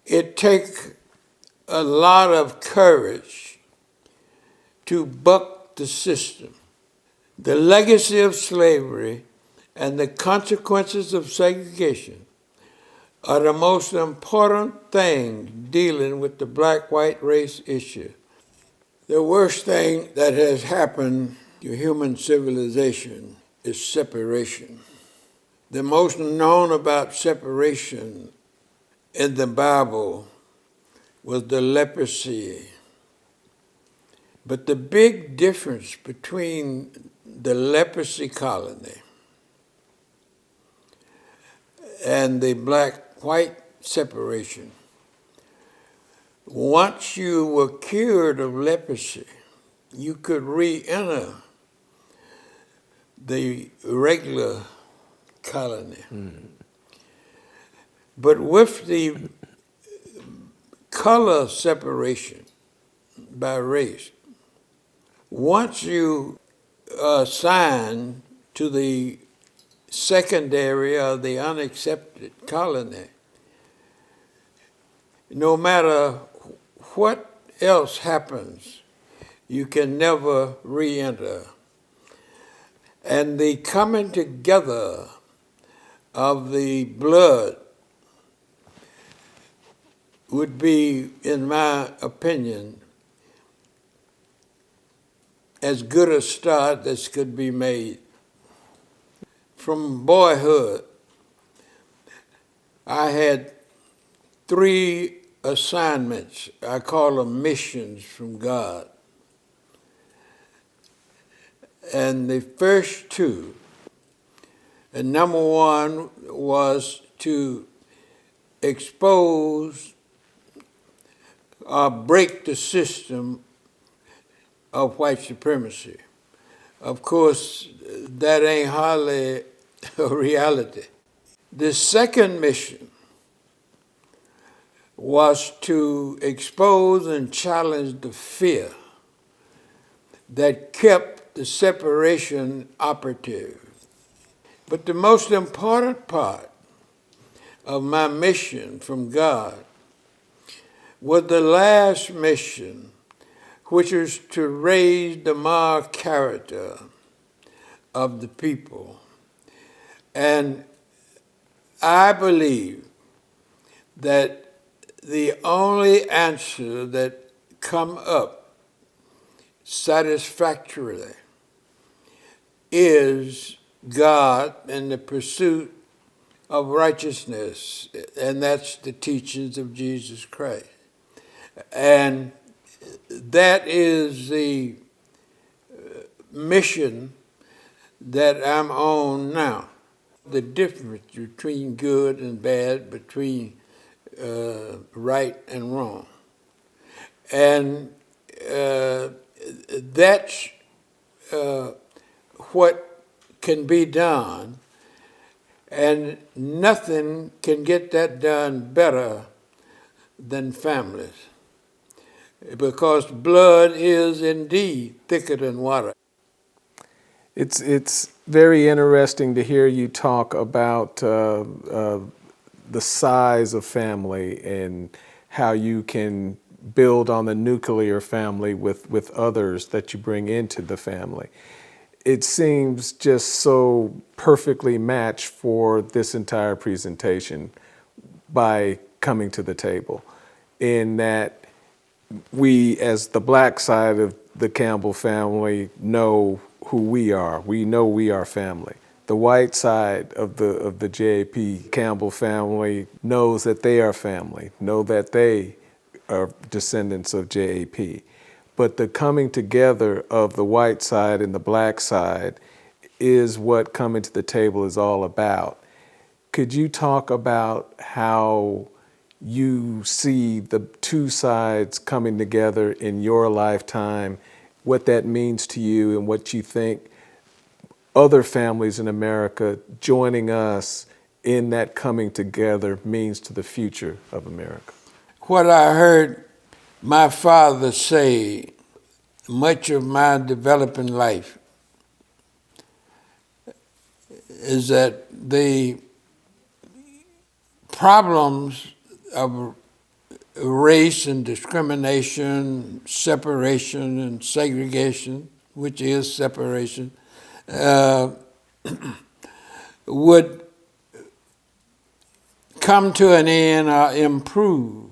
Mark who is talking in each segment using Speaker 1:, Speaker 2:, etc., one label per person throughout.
Speaker 1: It takes a lot of courage to buck the system. The legacy of slavery and the consequences of segregation are the most important things dealing with the black-white race issue. The worst thing that has happened to human civilization is separation. The most known about separation in the Bible was the leprosy. But the big difference between the leprosy colony and the black-white separation, once you were cured of leprosy, you could re-enter the regular colony. Mm-hmm. But with the color separation by race, once you are assigned to the secondary or the unaccepted colony, no matter what else happens, you can never re-enter. And the coming together of the blood would be, in my opinion, as good a start as could be made. From boyhood, I had 3 assignments. I call them missions from God. And the first 2, and number 1 was to expose or break the system of white supremacy. Of course, that ain't hardly a reality. The second mission was to expose and challenge the fear that kept the separation operative. But the most important part of my mission from God was the last mission, which is to raise the moral character of the people. And I believe that the only answer that come up satisfactorily is God and the pursuit of righteousness, and that's the teachings of Jesus Christ. And that is the mission that I'm on now. The difference between good and bad, between right and wrong. And that's what can be done, and nothing can get that done better than families, because blood is indeed thicker than water.
Speaker 2: It's very interesting to hear you talk about the size of family and how you can build on the nuclear family with others that you bring into the family. It seems just so perfectly matched for this entire presentation by coming to the table, in that we, as the black side of the Campbell family, know who we are. We know we are family. The white side of the JAP Campbell family knows that they are family, know that they are descendants of JAP. But the coming together of the white side and the black side is what coming to the table is all about. Could you talk about how you see the 2 sides coming together in your lifetime, what that means to you, and what you think other families in America joining us in that coming together means to the future of America?
Speaker 1: What I heard my father say much of my developing life is that the problems of race and discrimination, separation and segregation, which is separation, would come to an end or improve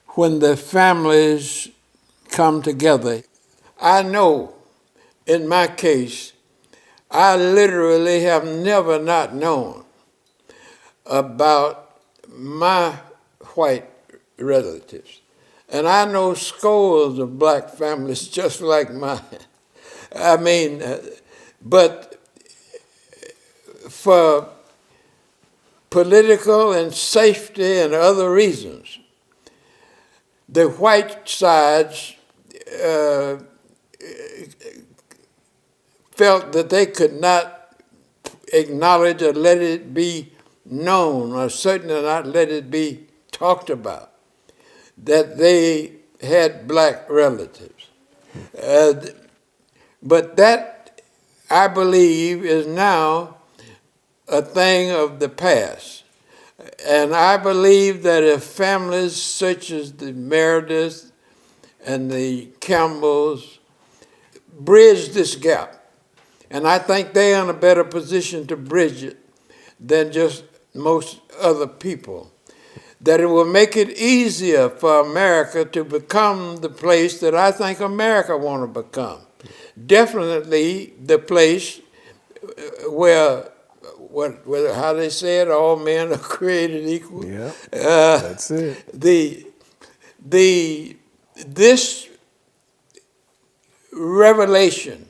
Speaker 1: when the families come together. I know, in my case, I literally have never not known about my white relatives. And I know scores of black families just like mine. I mean, but for political and safety and other reasons, the white sides felt that they could not acknowledge or let it be known, or certainly not let it be talked about, that they had black relatives. But that, I believe, is now a thing of the past. And I believe that if families such as the Meredith and the Campbells bridge this gap, and I think they're in a better position to bridge it than just most other people, that it will make it easier for America to become the place that I think America want to become. Definitely the place where, how they say it, all men are created equal.
Speaker 2: Yeah, that's it.
Speaker 1: This revelation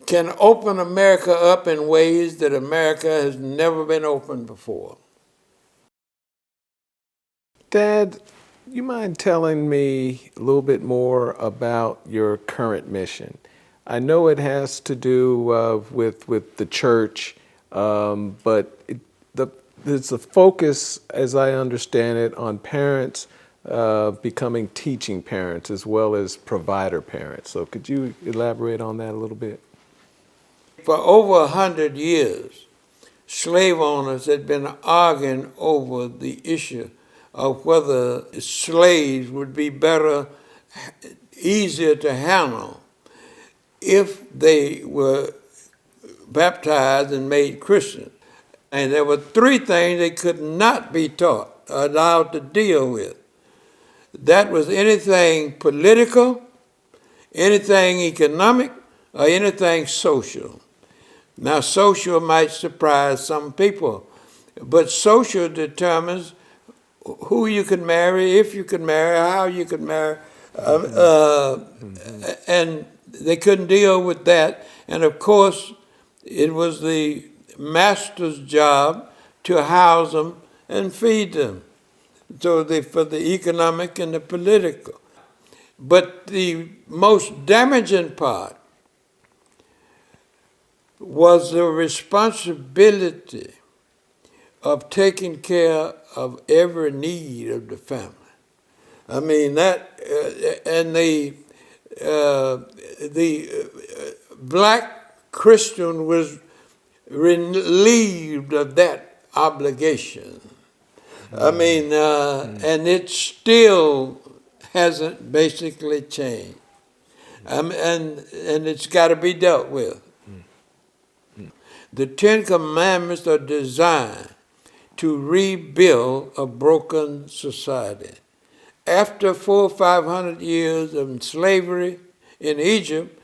Speaker 1: can open America up in ways that America has never been opened before.
Speaker 2: Dad, you mind telling me a little bit more about your current mission? I know it has to do with the church, but there's a focus, as I understand it, on parents becoming teaching parents as well as provider parents. So could you elaborate on that a little bit?
Speaker 1: For over 100 years, slave owners had been arguing over the issue of whether slaves would be better, easier to handle if they were baptized and made Christian. And there were three things they could not be taught, allowed to deal with. That was anything political, anything economic, or anything social. Now, social might surprise some people, but social determines who you can marry, if you can marry, how you can marry, and they couldn't deal with that. And of course, it was the master's job to house them and feed them, so for the economic and the political. But the most damaging part was the responsibility of taking care of every need of the family. I mean, and the black Christian was relieved of that obligation. I mean, and it still hasn't basically changed. And it's got to be dealt with. The Ten Commandments are designed to rebuild a broken society. After 400 or 500 years of slavery in Egypt,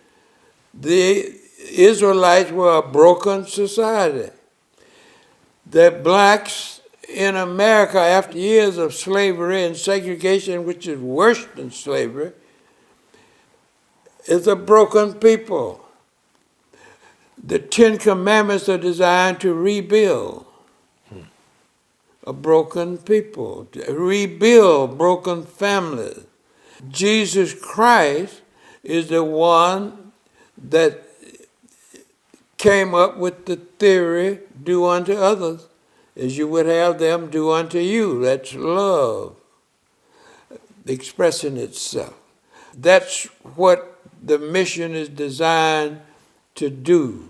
Speaker 1: the Israelites were a broken society. The blacks in America, after years of slavery and segregation, which is worse than slavery, is a broken people. The Ten Commandments are designed to rebuild a broken people, to rebuild broken families. Jesus Christ is the one that came up with the theory, do unto others as you would have them do unto you. That's love expressing itself. That's what the mission is designed to do.